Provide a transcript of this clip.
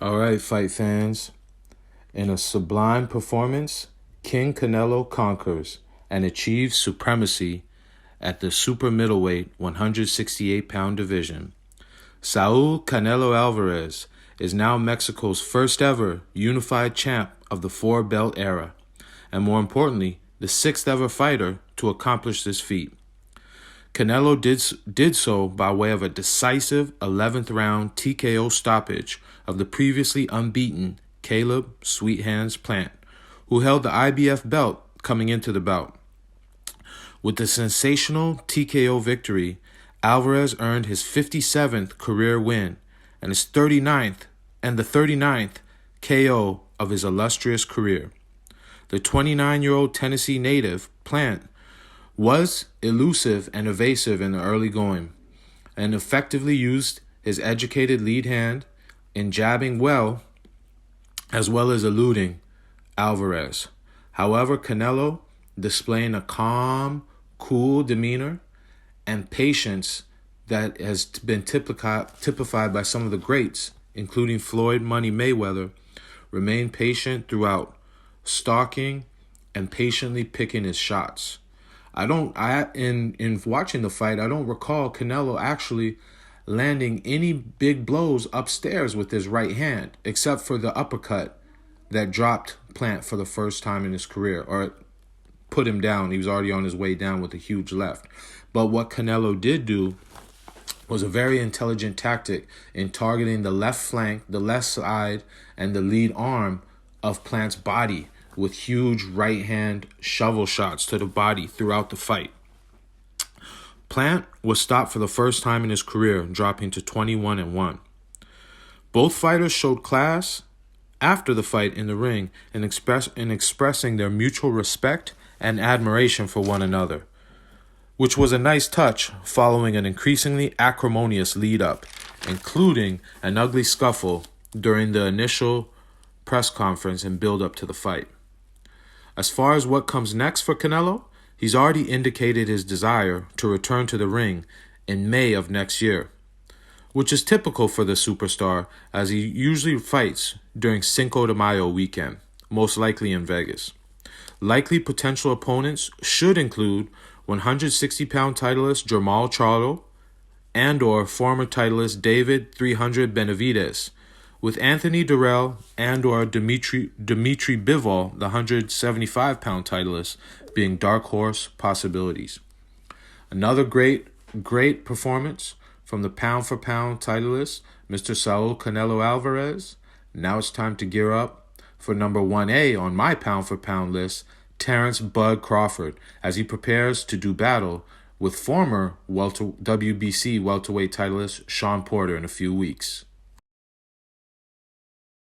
All right, fight fans. In a sublime performance, King Canelo conquers and achieves supremacy at the super middleweight 168-pound division. Saul Canelo Alvarez is now Mexico's first ever unified champ of the four-belt era, and more importantly, the sixth ever fighter to accomplish this feat. Canelo did so by way of a decisive 11th round TKO stoppage of the previously unbeaten Caleb Sweet Hands Plant, who held the IBF belt coming into the bout. With the sensational TKO victory, Alvarez earned his 57th career win and his 39th KO of his illustrious career. The 29-year-old Tennessee native, Plant, was elusive and evasive in the early going, and effectively used his educated lead hand in jabbing well as eluding Alvarez. However, Canelo, displaying a calm, cool demeanor and patience that has been typified by some of the greats, including Floyd Money Mayweather, remained patient throughout, stalking and patiently picking his shots. In watching the fight, I don't recall Canelo actually landing any big blows upstairs with his right hand, except for the uppercut that dropped Plant for the first time in his career, or put him down. He was already on his way down with a huge left. But what Canelo did do was a very intelligent tactic in targeting the left flank, the left side, and the lead arm of Plant's body, with huge right hand shovel shots to the body throughout the fight. Plant was stopped for the first time in his career, dropping to 21-1. Both fighters showed class after the fight in the ring in expressing their mutual respect and admiration for one another, which was a nice touch following an increasingly acrimonious lead-up, including an ugly scuffle during the initial press conference and build-up to the fight. As far as what comes next for Canelo, he's already indicated his desire to return to the ring in May of next year, which is typical for the superstar, as he usually fights during Cinco de Mayo weekend, most likely in Vegas. Likely potential opponents should include 160-pound titleist Jermall Charlo and/or former titleist David 300 Benavidez, with Anthony Durrell and/or Dimitri Bivol, the 175-pound titleist, being dark horse possibilities. Another great performance from the pound-for-pound titleist, Mr. Saul Canelo Alvarez. Now it's time to gear up for number 1A on my pound-for-pound list, Terrence Bud Crawford, as he prepares to do battle with former WBC welterweight titleist Shawn Porter in a few weeks.